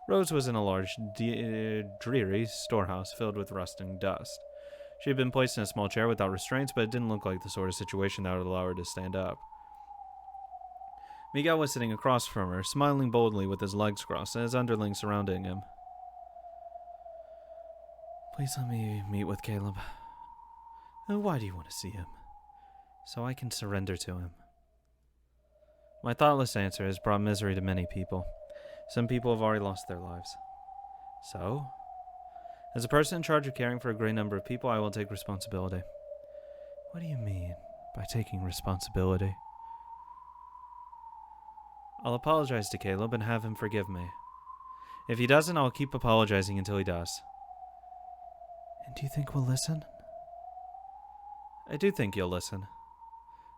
Rose was in a large, dreary storehouse filled with rusting dust. She had been placed in a small chair without restraints, but it didn't look like the sort of situation that would allow her to stand up. Miguel was sitting across from her, smiling boldly with his legs crossed and his underlings surrounding him. Please let me meet with Caleb. Why do you want to see him? So I can surrender to him. My thoughtless answer has brought misery to many people. Some people have already lost their lives. So, as a person in charge of caring for a great number of people, I will take responsibility. What do you mean by taking responsibility? I'll apologize to Caleb and have him forgive me. If he doesn't, I'll keep apologizing until he does. And do you think we'll listen? I do think you'll listen.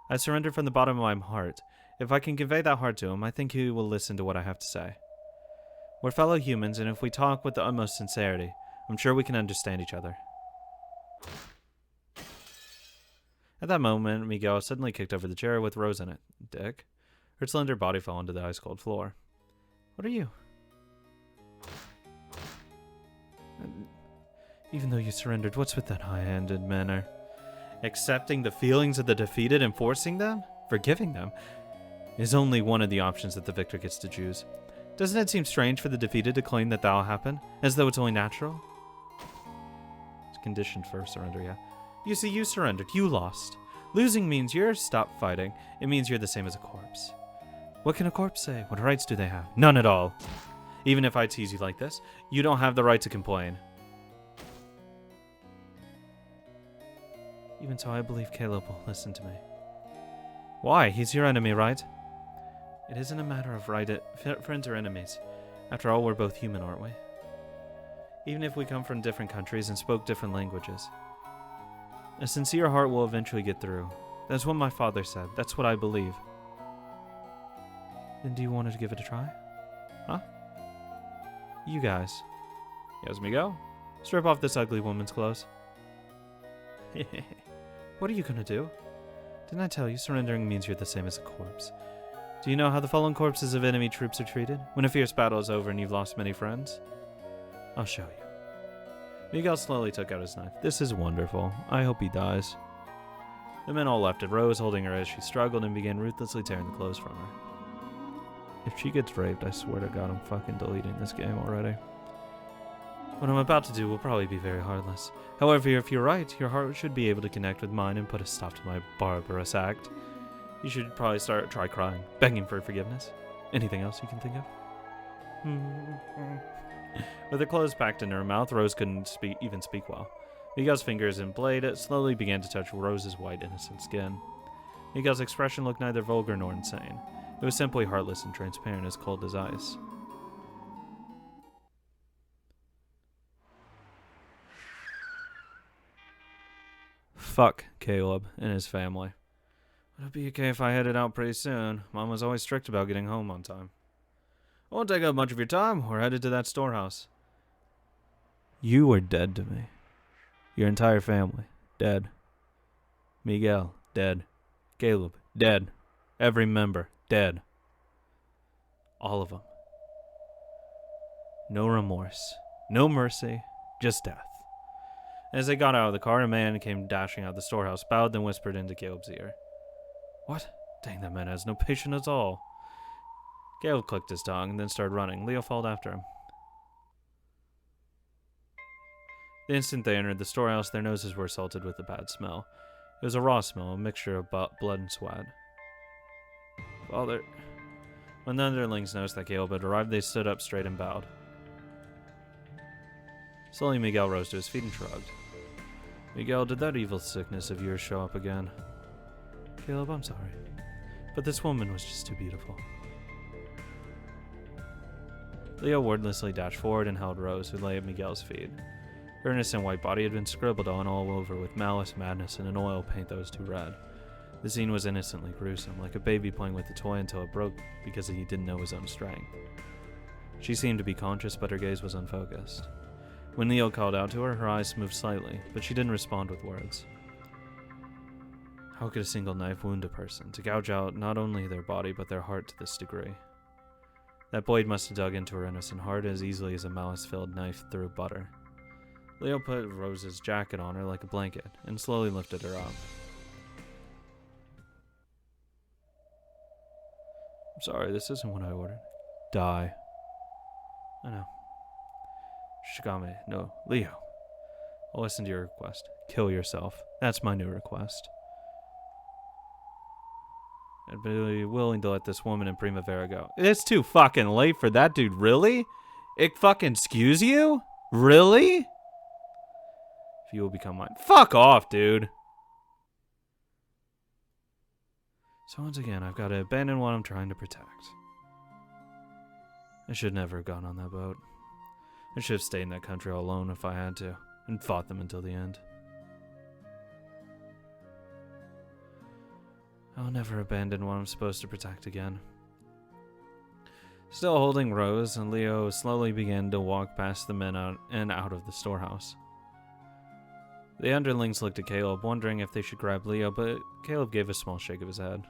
I surrender from the bottom of my heart. If I can convey that heart to him, I think he will listen to what I have to say. We're fellow humans, and if we talk with the utmost sincerity, I'm sure we can understand each other. At that moment, Miguel suddenly kicked over the chair with Rose in it. Dick. Her slender body fell onto the ice-cold floor. What are you? Even though you surrendered, what's with that high-handed manner? Accepting the feelings of the defeated and forcing them? Forgiving them? Is only one of the options that the victor gets to choose. Doesn't it seem strange for the defeated to claim that that'll happen, as though it's only natural? It's conditioned for surrender, yeah. You see, you surrendered. You lost. Losing means you're stopped fighting. It means you're the same as a corpse. What can a corpse say? What rights do they have? None at all. Even if I tease you like this, you don't have the right to complain. Even so, I believe Caleb will listen to me. Why? He's your enemy, right? It isn't a matter of friends or enemies. After all, we're both human, aren't we? Even if we come from different countries and spoke different languages. A sincere heart will eventually get through. That's what my father said. That's what I believe. Then do you want to give it a try? Huh? You guys. Yes, Miguel? Strip off this ugly woman's clothes. What are you gonna do? Didn't I tell you surrendering means you're the same as a corpse? Do you know how the fallen corpses of enemy troops are treated when a fierce battle is over and you've lost many friends? I'll show you. Miguel slowly took out his knife. This is wonderful. I hope he dies. The men all left, and Rose holding her as she struggled and began ruthlessly tearing the clothes from her. If she gets raped, I swear to God I'm fucking deleting this game already. What I'm about to do will probably be very heartless. However, if you're right, your heart should be able to connect with mine and put a stop to my barbarous act. You should probably try crying, begging for forgiveness. Anything else you can think of? With her clothes packed in her mouth, Rose couldn't even speak well. Miguel's fingers and blade slowly began to touch Rose's white, innocent skin. Miguel's expression looked neither vulgar nor insane. It was simply heartless and transparent, as cold as ice. Fuck Caleb and his family. Would it be okay if I headed out pretty soon? Mom was always strict about getting home on time. I won't take up much of your time. We're headed to that storehouse. You are dead to me. Your entire family, dead. Miguel, dead. Caleb, dead. Every member, dead. All of them. No remorse, no mercy, just death. As they got out of the car, a man came dashing out of the storehouse, bowed, then whispered into Caleb's ear. What? Dang, that man has no patience at all. Caleb clicked his tongue and then started running. Leo followed after him. The instant they entered the storehouse, their noses were assaulted with a bad smell. It was a raw smell, a mixture of blood and sweat. Father. When the underlings noticed that Caleb had arrived, they stood up straight and bowed. Slowly, Miguel rose to his feet and shrugged. Miguel, did that evil sickness of yours show up again? Caleb, I'm sorry. But this woman was just too beautiful. Leo wordlessly dashed forward and held Rose, who lay at Miguel's feet. Her innocent white body had been scribbled on all over with malice, madness, and an oil paint that was too red. The scene was innocently gruesome, like a baby playing with a toy until it broke because he didn't know his own strength. She seemed to be conscious, but her gaze was unfocused. When Leo called out to her, her eyes moved slightly, but she didn't respond with words. How could a single knife wound a person, to gouge out not only their body but their heart to this degree? That blade must have dug into her innocent heart as easily as a malice-filled knife through butter. Leo put Rose's jacket on her like a blanket and slowly lifted her up. I'm sorry, this isn't what I ordered. Die. I know. Shigame, no, Leo. I'll listen to your request. Kill yourself. That's my new request. I'd be willing to let this woman in Primavera go. It's too fucking late for that, dude. Really? It fucking skews you? Really? If you will become mine. Fuck off, dude. So once again, I've got to abandon what I'm trying to protect. I should never have gone on that boat. I should have stayed in that country all alone if I had to, and fought them until the end. I'll never abandon what I'm supposed to protect again. Still holding Rose, and Leo slowly began to walk past the men out of the storehouse. The underlings looked at Caleb, wondering if they should grab Leo, but Caleb gave a small shake of his head.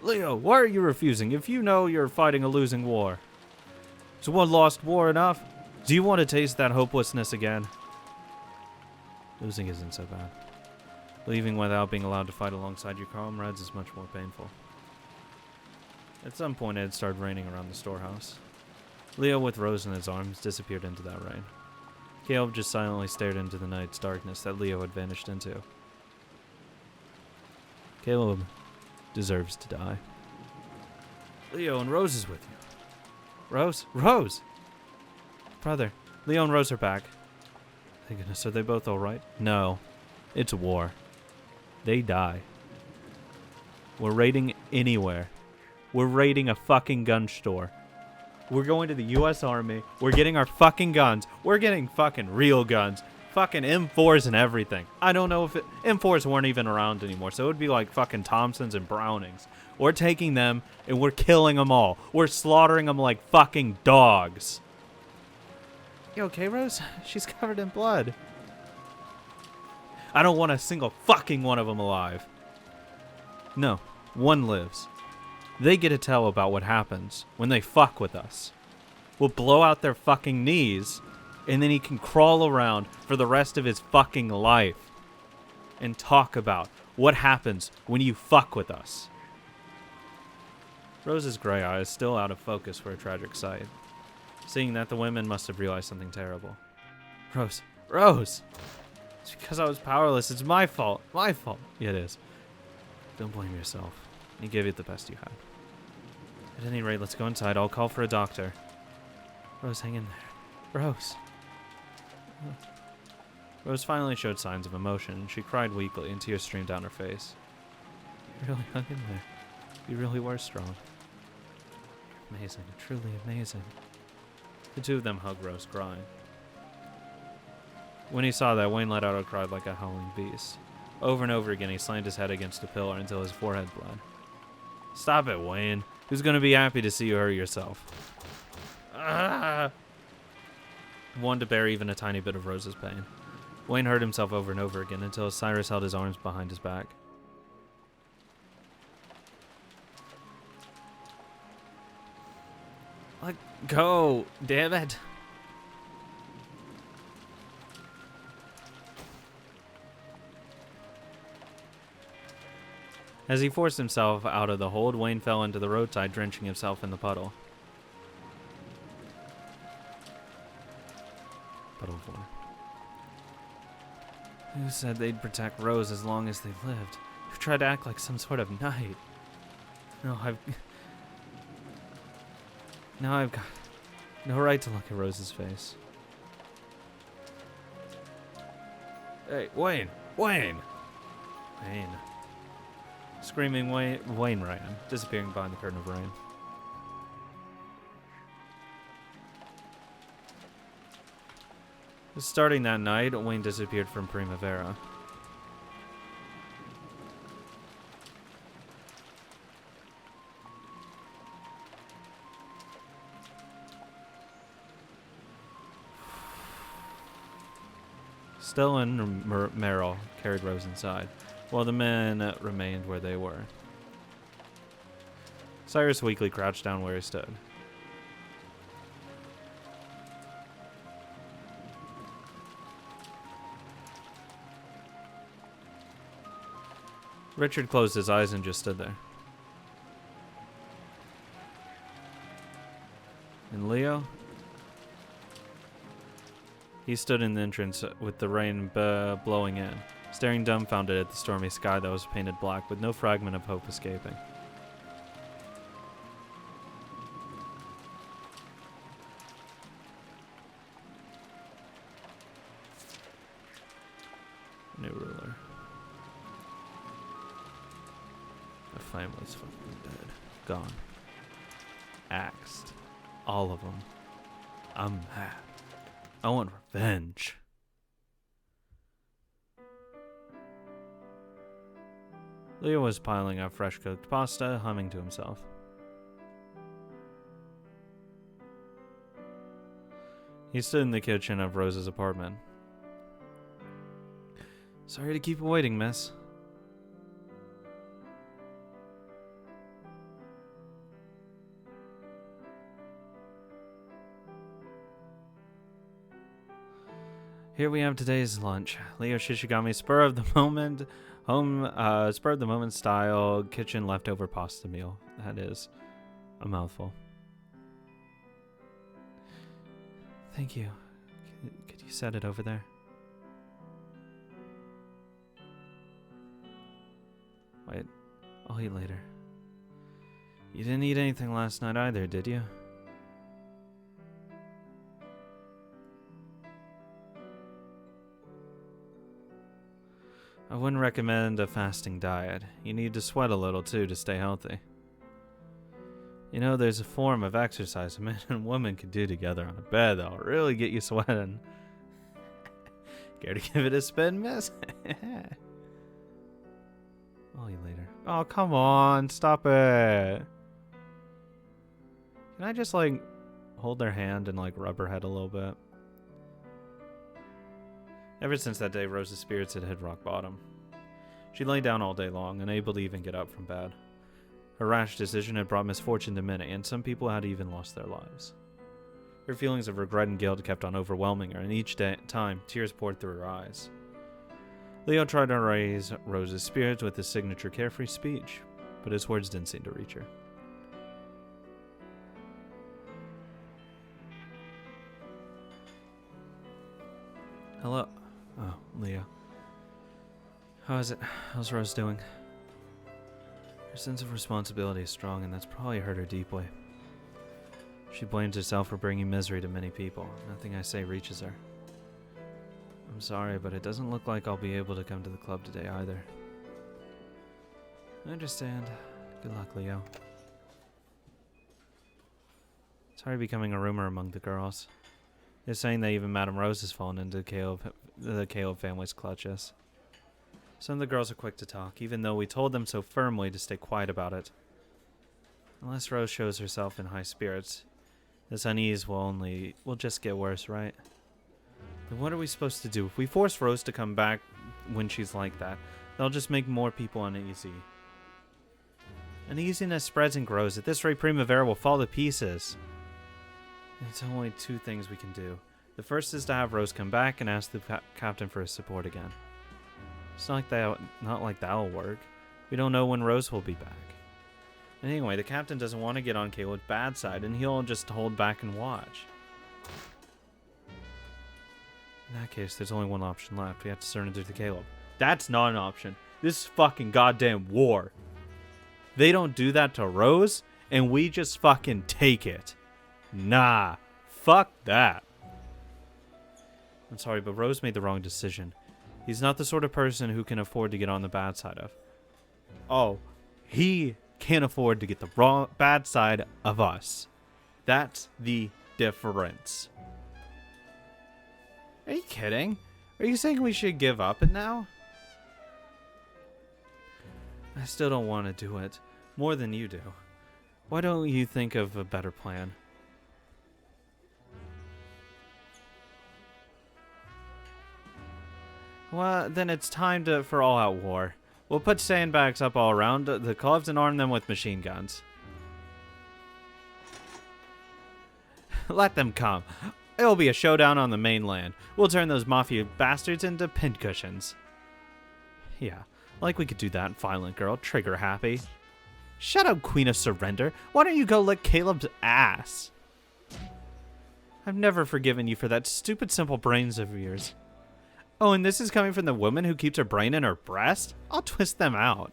Leo, why are you refusing if you know you're fighting a losing war? Is one lost war enough? Do you want to taste that hopelessness again? Losing isn't so bad. Leaving without being allowed to fight alongside your comrades is much more painful. At some point, it had started raining around the storehouse. Leo, with Rose in his arms, disappeared into that rain. Caleb just silently stared into the night's darkness that Leo had vanished into. Caleb deserves to die. Leo and Rose is with you. Rose? Rose! Brother, Leo and Rose are back. Thank goodness, are they both alright? No. It's a war. They die. We're raiding anywhere. We're raiding a fucking gun store. We're going to the U.S. Army. We're getting our fucking guns. We're getting fucking real guns. Fucking M4s and everything. I don't know if M4s weren't even around anymore, so it would be like fucking Thompsons and Brownings. We're taking them and we're killing them all. We're slaughtering them like fucking dogs. You okay, Rose? She's covered in blood. I don't want a single fucking one of them alive. No, one lives. They get to tell about what happens when they fuck with us. We'll blow out their fucking knees, and then he can crawl around for the rest of his fucking life and talk about what happens when you fuck with us. Rose's gray eyes still out of focus were a tragic sight. Seeing that, the women must have realized something terrible. Rose! Rose! It's because I was powerless. It's my fault. My fault. Yeah, it is. Don't blame yourself. You gave it the best you had. At any rate, let's go inside. I'll call for a doctor. Rose, hang in there. Rose. Rose finally showed signs of emotion. She cried weakly, and tears streamed down her face. You really hung in there. You really were strong. Amazing. Truly amazing. The two of them hugged Rose, crying. When he saw that, Wayne let out a cry like a howling beast. Over and over again, he slammed his head against a pillar until his forehead bled. Stop it, Wayne. Who's going to be happy to see you hurt yourself? Ah! Wanted to bear even a tiny bit of Rose's pain. Wayne hurt himself over and over again until Cyrus held his arms behind his back. Let go, damn it. As he forced himself out of the hold, Wayne fell into the roadside, drenching himself in the puddle. Puddle of water. Who said they'd protect Rose as long as they lived? Who tried to act like some sort of knight? Now I've got no right to look at Rose's face. Hey, Wayne! Wayne! Wayne. Screaming Wayne ran, disappearing behind the curtain of rain. Starting that night, Wayne disappeared from Primavera. Stella and Meryl carried Rose inside, while the men remained where they were. Cyrus weakly crouched down where he stood. Richard closed his eyes and just stood there. And Leo? He stood in the entrance with the rain blowing in, staring dumbfounded at the stormy sky that was painted black with no fragment of hope escaping. New ruler. The family's fucking dead. Gone. Axed. All of them. I'm mad. I want revenge. Leo was piling up fresh cooked pasta, humming to himself. He stood in the kitchen of Rose's apartment. Sorry to keep you waiting, miss. Here we have today's lunch. Leo Shishigami, spur of the moment style kitchen leftover pasta meal. That is a mouthful. Thank you. Could you set it over there? Wait, I'll eat later. You didn't eat anything last night either, did you? I wouldn't recommend a fasting diet. You need to sweat a little too to stay healthy. You know, there's a form of exercise a man and woman could do together on a bed that'll really get you sweating. Care to give it a spin, miss? I'll eat later. Oh, come on. Stop it. Can I just, like, hold their hand and, like, rub her head a little bit? Ever since that day, Rose's spirits had hit rock bottom. She lay down all day long, unable to even get up from bed. Her rash decision had brought misfortune to many, and some people had even lost their lives. Her feelings of regret and guilt kept on overwhelming her, and each time, tears poured through her eyes. Leo tried to raise Rose's spirits with his signature carefree speech, but his words didn't seem to reach her. Hello. Oh, Leo. How is it? How's Rose doing? Her sense of responsibility is strong, and that's probably hurt her deeply. She blames herself for bringing misery to many people. Nothing I say reaches her. I'm sorry, but it doesn't look like I'll be able to come to the club today either. I understand. Good luck, Leo. It's already becoming a rumor among the girls. They're saying that even Madame Rose has fallen into the Caleb family's clutches. Some of the girls are quick to talk, even though we told them so firmly to stay quiet about it. Unless Rose shows herself in high spirits, this unease will just get worse, right? Then what are we supposed to do? If we force Rose to come back when she's like that, that'll just make more people uneasy. Uneasiness spreads and grows. At this rate, Primavera will fall to pieces. There's only two things we can do. The first is to have Rose come back and ask the captain for his support again. It's not like that'll work. We don't know when Rose will be back. Anyway, the captain doesn't want to get on Caleb's bad side, and he'll just hold back and watch. In that case, there's only one option left. We have to surrender to Caleb. That's not an option. This is fucking goddamn war. They don't do that to Rose, and we just fucking take it. Nah, fuck that. I'm sorry, but Rose made the wrong decision. He's not the sort of person who can afford to get on the bad side of. Oh, he can't afford to get the bad side of us. That's the difference. Are you kidding? Are you saying we should give up it now? I still don't want to do it. More than you do. Why don't you think of a better plan? Well, then it's time for all-out war. We'll put sandbags up all around the clubs and arm them with machine guns. Let them come. It'll be a showdown on the mainland. We'll turn those mafia bastards into pincushions. Yeah, like we could do that, violent girl, trigger happy. Shut up, Queen of Surrender. Why don't you go lick Caleb's ass? I've never forgiven you for that stupid simple brains of yours. Oh, and this is coming from the woman who keeps her brain in her breast? I'll twist them out.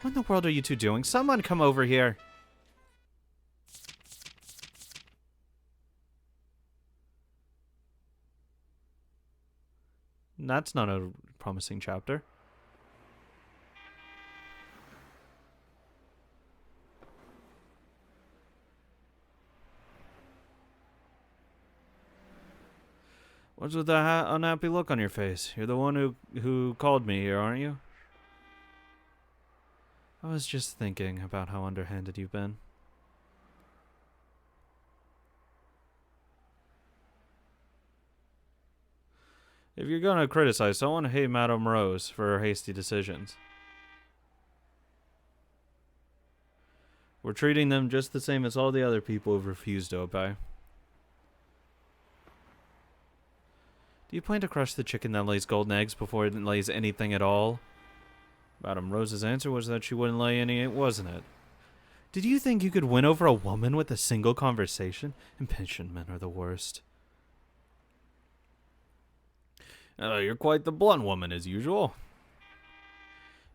What in the world are you two doing? Someone come over here. That's not a promising chapter. What's with that unhappy look on your face? You're the one who called me here, aren't you? I was just thinking about how underhanded you've been. If you're gonna criticize someone, hey Madame Rose for her hasty decisions. We're treating them just the same as all the other people who've refused to obey. Do you plan to crush the chicken that lays golden eggs before it lays anything at all? Madame Rose's answer was that she wouldn't lay any, wasn't it? Did you think you could win over a woman with a single conversation? Impatient men are the worst. You're quite the blunt woman, as usual.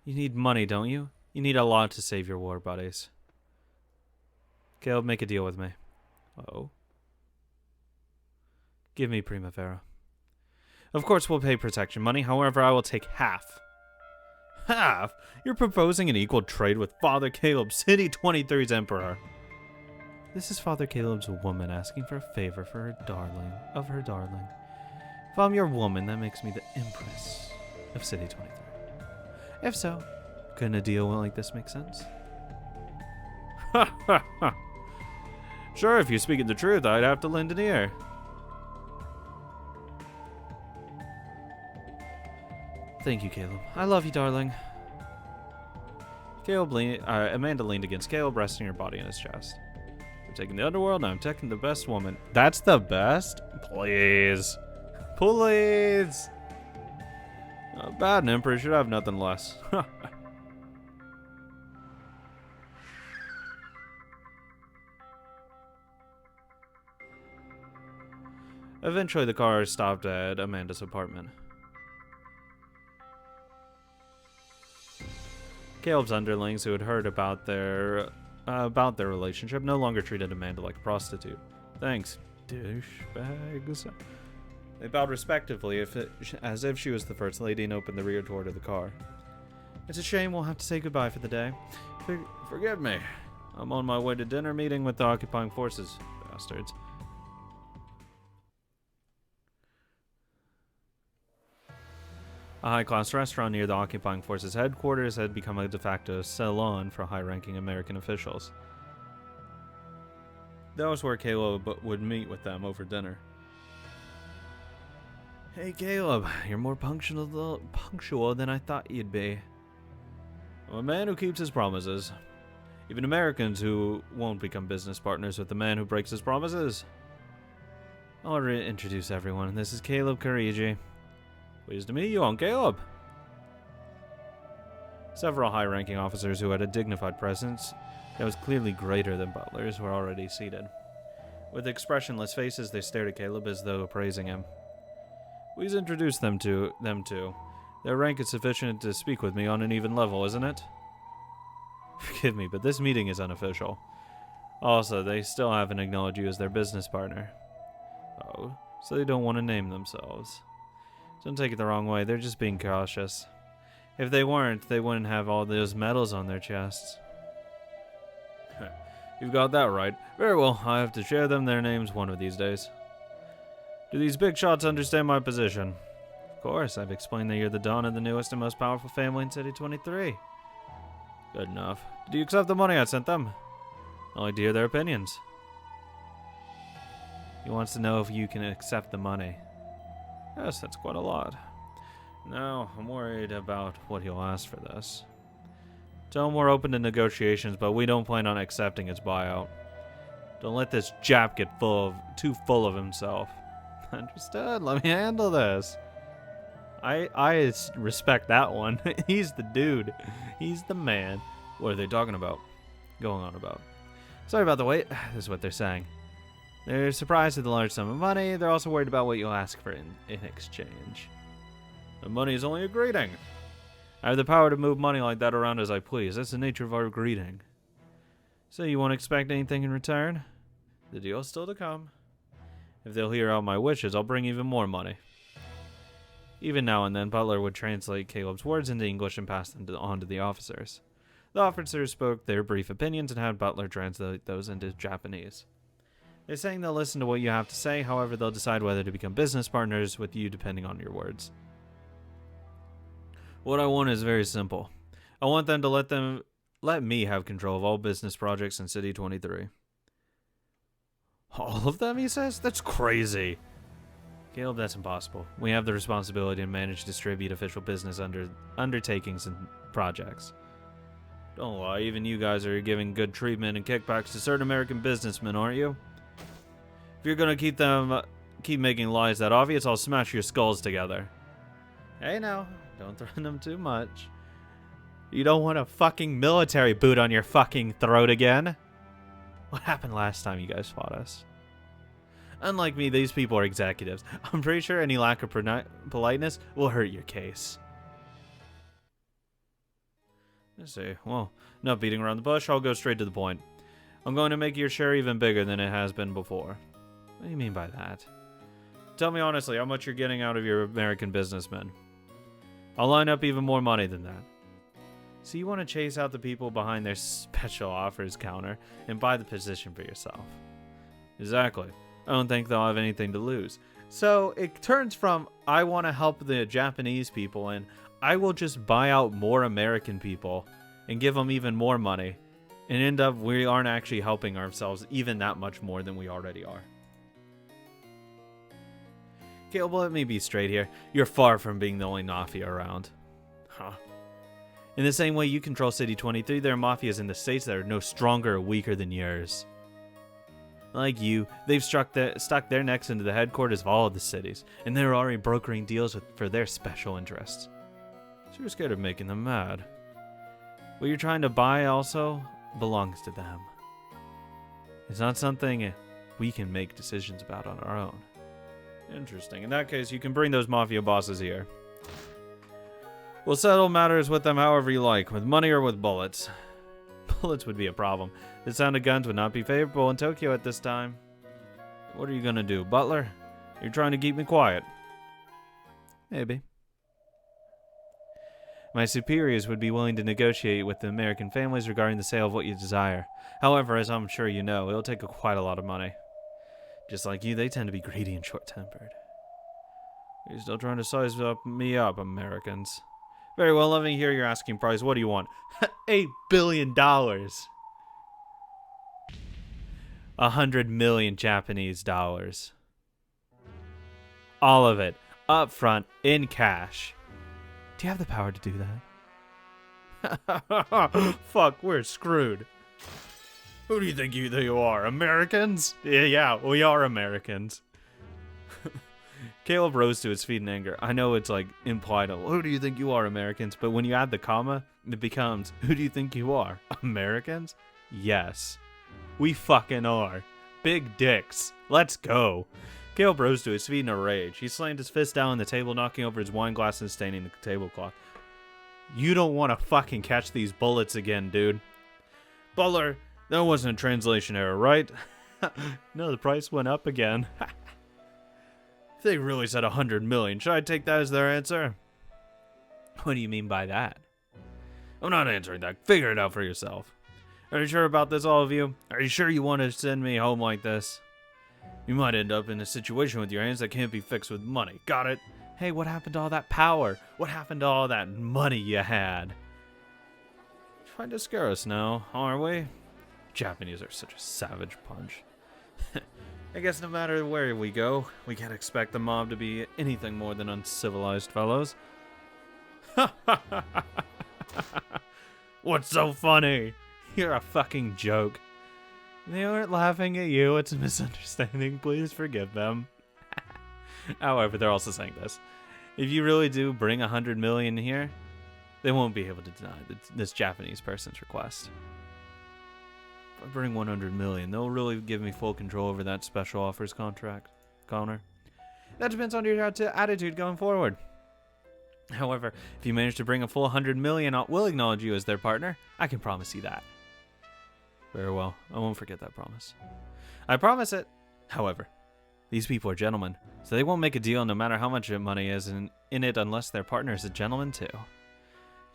You need money, don't you? You need a lot to save your war buddies. Caleb, make a deal with me. Oh. Give me Primavera. Of course we'll pay protection money, however I will take half. Half? You're proposing an equal trade with Father Caleb, City 23's Emperor. This is Father Caleb's woman asking for a favor for her darling, If I'm your woman, that makes me the Empress of City 23. If so, couldn't a deal like this make sense? Ha ha ha. Sure, if you're speaking the truth, I'd have to lend an ear. Thank you, Caleb. I love you, darling. Amanda leaned against Caleb, resting her body in his chest. You're taking the underworld, and I'm taking the best woman. That's the best? Please. Please. A bad emperor should have nothing less. Eventually, the car stopped at Amanda's apartment. Caleb's underlings, who had heard about their relationship, no longer treated Amanda like a prostitute. Thanks, douchebags. They bowed respectively, as if she was the first lady, and opened the rear door to the car. It's a shame we'll have to say goodbye for the day. Forgive me. I'm on my way to dinner meeting with the occupying forces, bastards. A high-class restaurant near the occupying forces headquarters had become a de facto salon for high-ranking American officials. That was where Caleb would meet with them over dinner. Hey Caleb, you're more punctual than I thought you'd be. I'm a man who keeps his promises. Even Americans who won't become business partners with the man who breaks his promises. I'll reintroduce everyone. This is Caleb Carigi. Pleased to meet you, I'm Caleb. Several high-ranking officers who had a dignified presence that was clearly greater than Butler's were already seated. With expressionless faces, they stared at Caleb as though praising him. Please introduce them two. Their rank is sufficient to speak with me on an even level, isn't it? Forgive me, but this meeting is unofficial. Also, they still haven't acknowledged you as their business partner. Oh, so they don't want to name themselves. Don't take it the wrong way, they're just being cautious. If they weren't, they wouldn't have all those medals on their chests. You've got that right. Very well, I have to share them their names one of these days. Do these big shots understand my position? Of course, I've explained that you're the Don of the newest and most powerful family in City 23. Good enough. Did you accept the money I sent them? I'd like to hear their opinions. He wants to know if you can accept the money. Yes, that's quite a lot. No, I'm worried about what he'll ask for this. Tell him we're open to negotiations, but we don't plan on accepting his buyout. Don't let this Jap get too full of himself. Understood. Let me handle this. I respect that one. He's the dude. He's the man. What are they talking about? Going on about? Sorry about the wait. This is what they're saying. They're surprised at the large sum of money. They're also worried about what you'll ask for in exchange. The money is only a greeting. I have the power to move money like that around as I please. That's the nature of our greeting. So you won't expect anything in return? The deal's still to come. If they'll hear out my wishes, I'll bring even more money. Even now and then, Butler would translate Caleb's words into English and pass them on to the officers. The officers spoke their brief opinions and had Butler translate those into Japanese. They're saying they'll listen to what you have to say, however, they'll decide whether to become business partners with you depending on your words. What I want is very simple. I want them to let me have control of all business projects in City 23. All of them, he says? That's crazy. Caleb, that's impossible. We have the responsibility to manage, distribute official business undertakings and projects. Don't lie, even you guys are giving good treatment and kickbacks to certain American businessmen, aren't you? If you're gonna keep making lies that obvious, I'll smash your skulls together. Hey now, don't threaten them too much. You don't want a fucking military boot on your fucking throat again? What happened last time you guys fought us? Unlike me, these people are executives. I'm pretty sure any lack of politeness will hurt your case. Let's see. Well, not beating around the bush, I'll go straight to the point. I'm going to make your share even bigger than it has been before. What do you mean by that? Tell me honestly how much you're getting out of your American businessmen. I'll line up even more money than that. So you want to chase out the people behind their special offers counter and buy the position for yourself. Exactly. I don't think they'll have anything to lose. So it turns from I want to help the Japanese people and I will just buy out more American people and give them even more money and end up we aren't actually helping ourselves even that much more than we already are. Caleb, let me be straight here. You're far from being the only mafia around. Huh. In the same way you control City 23, there are mafias in the States that are no stronger or weaker than yours. Like you, they've stuck their necks into the headquarters of all of the cities, and they're already brokering deals for their special interests. So you're scared of making them mad. What you're trying to buy also belongs to them. It's not something we can make decisions about on our own. Interesting. In that case, you can bring those mafia bosses here. We'll settle matters with them however you like, with money or with bullets. Bullets would be a problem. The sound of guns would not be favorable in Tokyo at this time. What are you gonna do, Butler? You're trying to keep me quiet. Maybe. My superiors would be willing to negotiate with the American families regarding the sale of what you desire. However, as I'm sure you know, it'll take quite a lot of money. Just like you, they tend to be greedy and short-tempered. You're still trying to size me up, Americans. Very well, let me hear your asking price. What do you want? $8 billion. 100 million Japanese dollars. All of it, up front, in cash. Do you have the power to do that? Fuck, we're screwed. Who do you think you are? Americans? Yeah, we are Americans. Caleb rose to his feet in anger. I know it's like implied, who do you think you are, Americans? But when you add the comma, it becomes, who do you think you are? Americans? Yes. We fucking are. Big dicks. Let's go. Caleb rose to his feet in a rage. He slammed his fist down on the table, knocking over his wine glass and staining the tablecloth. You don't want to fucking catch these bullets again, dude. Butler, that wasn't a translation error, right? No, the price went up again. They really said 100 million. Should I take that as their answer? What do you mean by that? I'm not answering that. Figure it out for yourself. Are you sure about this, all of you? Are you sure you want to send me home like this? You might end up in a situation with your hands that can't be fixed with money. Got it? Hey, what happened to all that power? What happened to all that money you had? Trying to scare us now, aren't we? Japanese are such a savage bunch. I guess no matter where we go, we can't expect the mob to be anything more than uncivilized fellows. What's so funny? You're a fucking joke. They weren't laughing at you. It's a misunderstanding. Please forgive them. However, they're also saying this. If you really do bring 100 million here, they won't be able to deny this Japanese person's request. If I bring 100 million, they'll really give me full control over that special offers contract, Connor. That depends on your attitude going forward. However, if you manage to bring a full 100 million, we'll acknowledge you as their partner. I can promise you that. Very well. I won't forget that promise. I promise it. However, these people are gentlemen, so they won't make a deal no matter how much money is in it unless their partner is a gentleman too.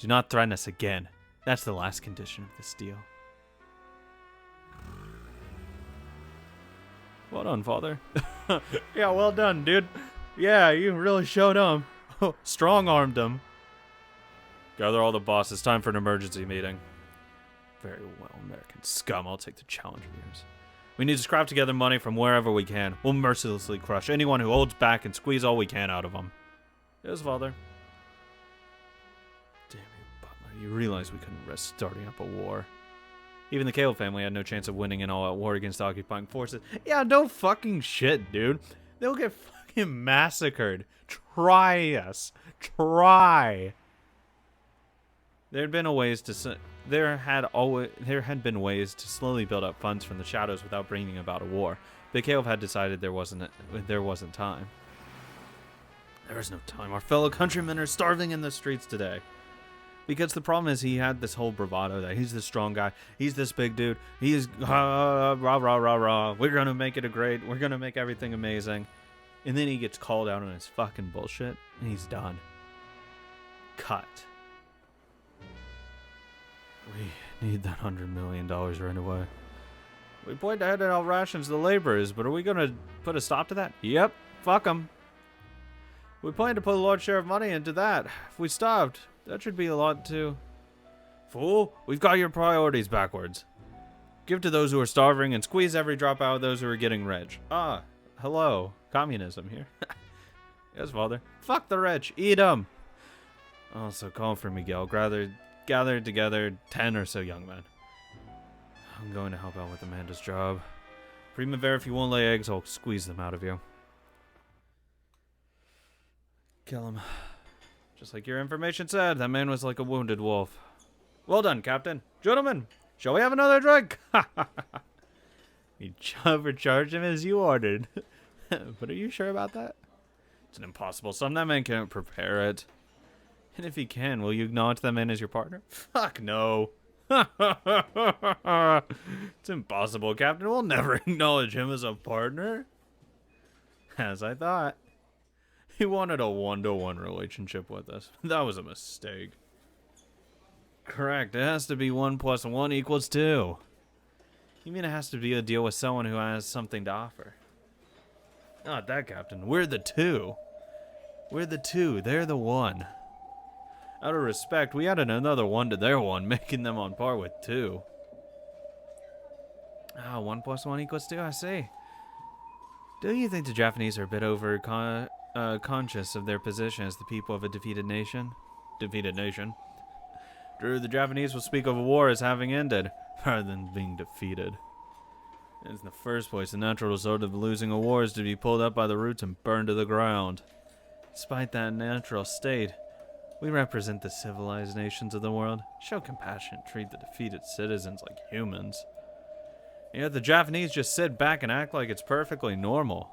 Do not threaten us again. That's the last condition of this deal. Well done, father. Yeah, well done, dude. Yeah, you really showed him. Strong-armed him. Gather all the bosses. Time for an emergency meeting. Very well, American scum. I'll take the challenge of yours. We need to scrap together money from wherever we can. We'll mercilessly crush anyone who holds back and squeeze all we can out of them. Yes, father. Damn you, Butler. You realize we couldn't risk starting up a war. Even the Caleb family had no chance of winning an all-out war against the occupying forces. Yeah, no fucking shit, dude. They'll get fucking massacred. Try us. Try. There had been ways to slowly build up funds from the shadows without bringing about a war. But Caleb had decided there wasn't time. There is no time. Our fellow countrymen are starving in the streets today. Because the problem is he had this whole bravado that he's this strong guy. He's this big dude. He is rah, rah, rah, rah. We're going to make it we're going to make everything amazing. And then he gets called out on his fucking bullshit. And he's done. Cut. We need that $100 million right away. We plan to hand out rations to the laborers, but are we going to put a stop to that? Yep. Fuck them. We plan to put a large share of money into that. If we stopped, that should be a lot too. Fool, we've got your priorities backwards. Give to those who are starving and squeeze every drop out of those who are getting rich. Ah, hello. Communism here. Yes, father. Fuck the rich. Eat them. Also, call for Miguel. Gather together 10 or so young men. I'm going to help out with Amanda's job. Primavera, if you won't lay eggs, I'll squeeze them out of you. Kill him. Just like your information said, that man was like a wounded wolf. Well done, Captain. Gentlemen, shall we have another drink? You overcharged him as you ordered. But are you sure about that? It's an impossible sum. That man can't prepare it. And if he can, will you acknowledge that man as your partner? Fuck no. It's impossible, Captain. We'll never acknowledge him as a partner. As I thought. He wanted a one-to-one relationship with us. That was a mistake. Correct. It has to be 1 + 1 = 2. You mean it has to be a deal with someone who has something to offer? Not that, Captain. We're the two. We're the two. They're the one. Out of respect, we added another 1 to their 1, making them on par with 2. Ah, 1 + 1 = 2, I see. Do you think the Japanese are a bit conscious of their position as the people of a defeated nation? Defeated nation. True, the Japanese will speak of a war as having ended, rather than being defeated. In the first place, the natural result of losing a war is to be pulled up by the roots and burned to the ground. Despite that natural state, we represent the civilized nations of the world. Show compassion, treat the defeated citizens like humans. And yet the Japanese just sit back and act like it's perfectly normal.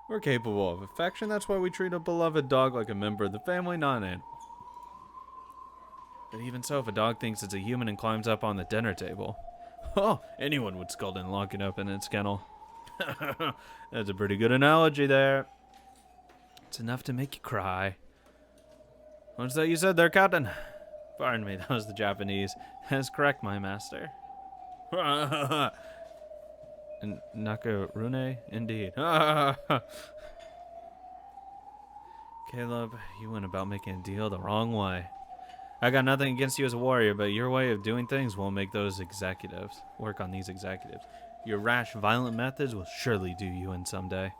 We're capable of affection, that's why we treat a beloved dog like a member of the family, not an animal. But even so, if a dog thinks it's a human and climbs up on the dinner table, oh, anyone would scold and lock it up in its kennel. That's a pretty good analogy there. It's enough to make you cry. What's that you said there, Captain? Pardon me, that was the Japanese. That's correct, my master. Nakarune? Indeed. Caleb, you went about making a deal the wrong way. I got nothing against you as a warrior, but your way of doing things won't make those executives work on these executives. Your rash, violent methods will surely do you in someday.